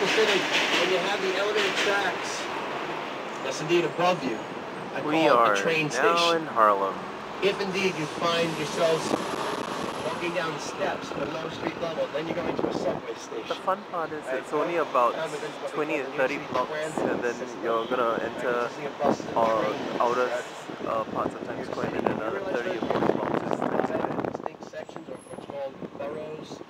Pacific, when you have the elevated tracks, that's indeed above you. I call it the train station. We are now in Harlem. If indeed you find yourselves walking down the steps below street level, then you're going to a subway station. The fun part is it's only about 20 to 30 blocks, and then you're gonna enter outer parts of Times Square, and then another 30 or 40 blocks is Times Square. Distinct sections are what's called boroughs.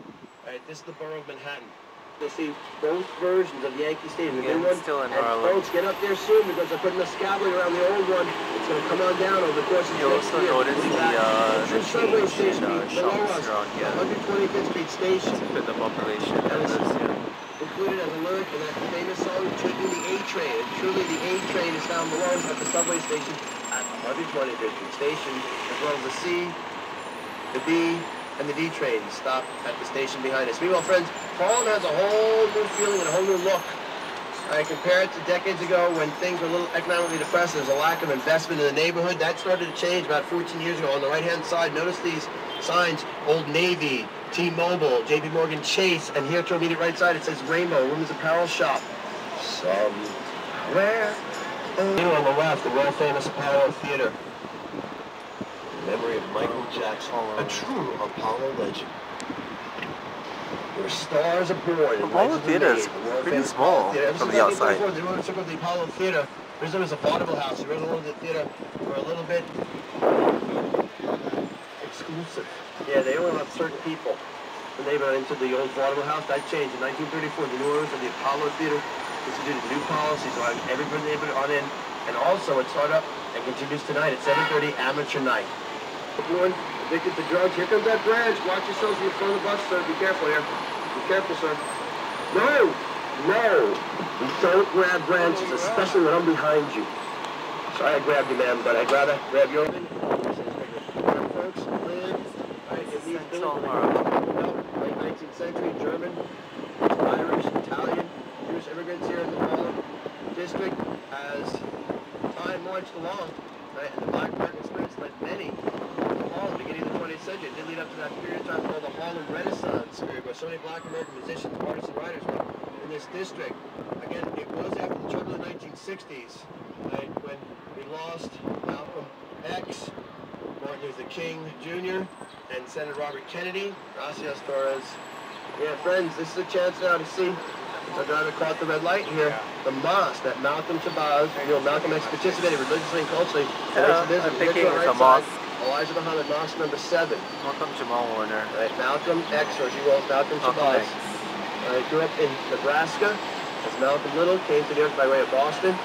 This is the borough of Manhattan. You'll see both versions of Yankee Stadium. The new one, still in and Harlem. folks, get up there soon because they're putting a scaffolding around the old one. It's going to come on down over the course of the next year. You'll also notice the subway change station in shops around here 125th Street Station. to fit the population that lives here. Included as a lyric in that famous song, Taking the A Train. And truly, the A Train is found below us at the subway station at 125th Street Station, as well as the C, the B, and the D train stop at the station behind us. Meanwhile, friends, Harlem has a whole new feeling and a whole new look. I compare it to decades ago when things were a little economically depressed. There was a lack of investment in the neighborhood. That started to change about 14 years ago. On the right-hand side, notice these signs: Old Navy, T-Mobile, JP Morgan Chase, and here to our immediate right side it says Rainbow, Women's Apparel Shop. Somewhere. On the left, the world-famous Apollo Theater. Memory of Michael Jackson, a true Apollo legend. Where stars are born. The Apollo Theater is pretty small from the outside. They want to check out the Apollo Theater. There's always a vaudeville house. The original theater were a little bit exclusive. Yeah, they only allowed certain people. When they went into the old vaudeville house, that changed in 1934. The new owners of the Apollo Theater instituted new policies allowing everybody on in. And also, it started up and continues tonight at 7:30 amateur night. Everyone addicted to drugs. Here comes that branch. Watch yourselves in front of the bus, sir. Be careful here. Be careful, sir. No! No! You don't grab branches, especially when I'm behind you. Sorry I grabbed you, ma'am, but I'd rather grab your own. Folks live right in these buildings. Late 19th century, German, Irish, Italian, Jewish immigrants here in the Harlem district as time marched along. Right, and the Black American experience led many to Harlem beginning of the 20th century. It did lead up to that period of time called the Harlem Renaissance period, where so many Black American musicians, artists, and writers were in this district. Again, it was after the trouble of the 1960s, right, when we lost Malcolm X, Martin Luther King Jr., and Senator Robert Kennedy. Gracias, Torres. Yeah, friends, this is a chance now to see. So the driver caught the red light here. The mosque that Malcolm Shabazz, Malcolm X participated religiously and culturally. Yeah, I'm thinking it's a mosque. Elijah Muhammad, mosque number 7. Malcolm Jamal Warner. Right, Malcolm X, or as you will, Malcolm Shabazz. Grew up in Nebraska as Malcolm Little, came to New York by way of Boston.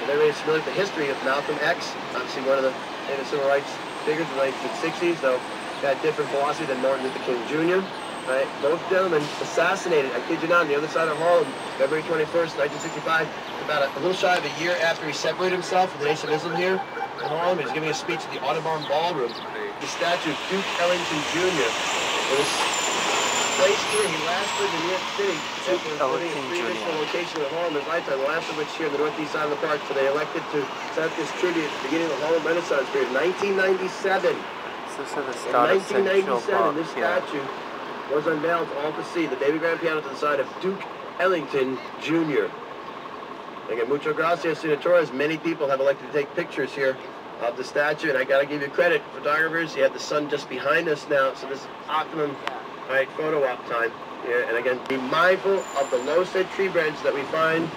And everybody's familiar with the history of Malcolm X, obviously one of the famous civil rights figures in the 1960s, though he had different philosophy than Martin Luther King Jr. Right? Both gentlemen assassinated, I kid you not, on the other side of Harlem, February 21st, 1965, about a little shy of a year after he separated himself from the Nation of Islam here in Harlem. He was giving a speech at the Audubon Ballroom. The statue of Duke Ellington Jr. It was placed here. He last lived in New York City. Duke Ellington Jr. location in Harlem in his lifetime, the last of which here in the northeast side of the park. So they elected to set up this tribute at the beginning of the Harlem Renaissance period, 1997. So this is the start of Central Park. This statue was unveiled to all to see. The baby grand piano to the side of Duke Ellington Jr. Again, mucho gracias, senatores. Many people have elected to take pictures here of the statue, and I gotta give you credit, photographers. You have the sun just behind us now, so this is optimum, photo op time here. And again, be mindful of the low-set tree branches that we find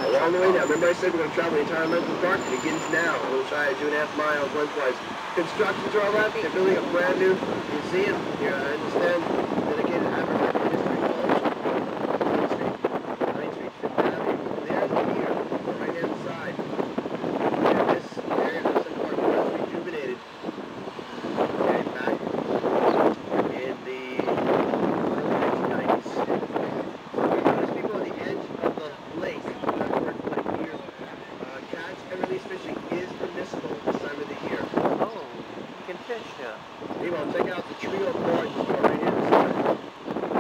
along the way now. Remember I said we're gonna travel the entire length of the park? It begins now, a little shy of 2.5 miles lengthwise. Construction to our left, they're building a brand new museum here, I understand, dedicated to African history and culture. 9th Street, 5th Avenue. There's the pier on the right-hand side. And this area of the Park was rejuvenated. Okay, back in the early 1990s. There's people on the edge of the lake, that word lake here. Catch and release fishing is permissible this time of the year. Fish, yeah. Meanwhile, check out the trio of gardens right here.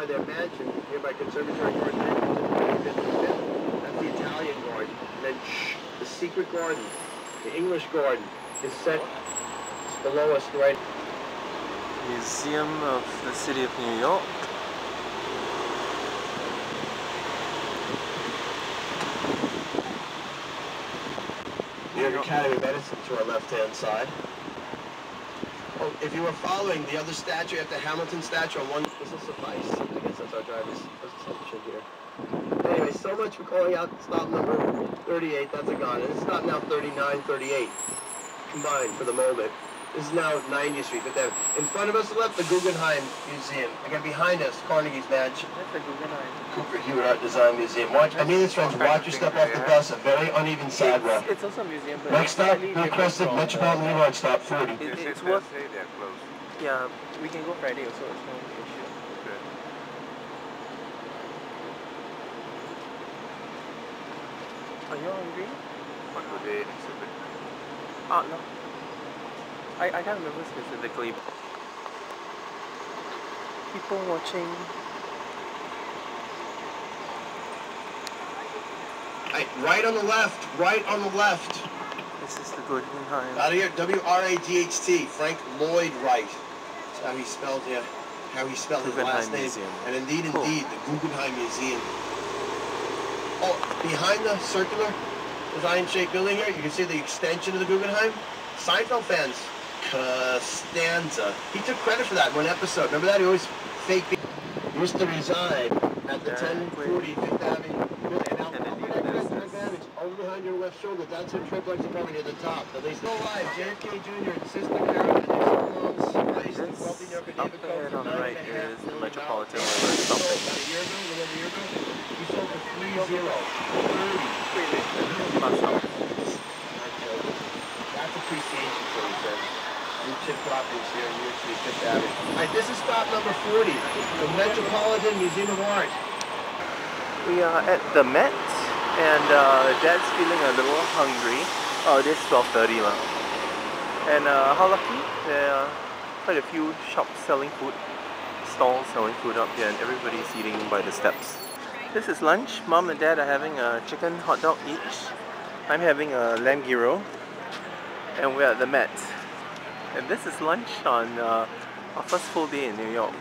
by their mansion, here by Conservatory Garden, that's the Italian garden. And then the secret garden, the English garden, is set below us right. Museum of the City of New York. New York Academy of Medicine to our left-hand side. Oh, if you were following the other statue after Hamilton statue on one, this will suffice. I guess that's our driver's assumption here. Anyway, so much for calling out stop number 38. That's a gone. And it's stop now 39, 38 combined for the moment. This is now 90th Street, but then in front of us, left the Guggenheim Museum. Again, behind us, Carnegie's Mansion. That's the Guggenheim. Cooper Hewitt Art Design Museum. Watch, Amelia's friends, watch your step off the bus. A very uneven sidewalk. It's also a museum. But Next stop, requested Metropolitan Railroad stop 40. It's worth. Yeah, we can go Friday also. It's no issue. Okay. Are you hungry? What do they exhibit? No. I can't remember specifically. People watching. Right on the left, right on the left. This is the Guggenheim. Out of here, W-R-A-G-H-T, Frank Lloyd Wright. That's how he spelled, how he spelled his last name. Museum. And indeed, Cool. the Guggenheim Museum. Oh, behind the circular design-shaped building here, you can see the extension of the Guggenheim. Seinfeld fans, Costanza. He took credit for that in one episode. Remember that? He always fake. He used to reside at the 1040 Fifth Avenue building. And now, over behind your left shoulder, that's a triplex apartment near the top. So they still alive. JFK Jr. and Sister Carol, and their songs, nice and wealthy New Yorker Up David ahead on the right is the Metropolitan Railroad. Railroad About stopping. a year ago, a little over a year ago, we sold for 3-0. Bus stop. That's appreciation for you, sir. Blue chip properties here in New York City, Fifth Avenue. All right, this is stop number 40, the Metropolitan Museum of Art. We are at the Met, and Dad's feeling a little hungry. Oh, it is 12:30 now. And how lucky, there are quite a few shops selling food, stalls selling food up here, and everybody's eating by the steps. This is lunch. Mom and Dad are having a chicken hot dog each. I'm having a lamb gyro, and we're at the Met. And this is lunch on our first full day in New York.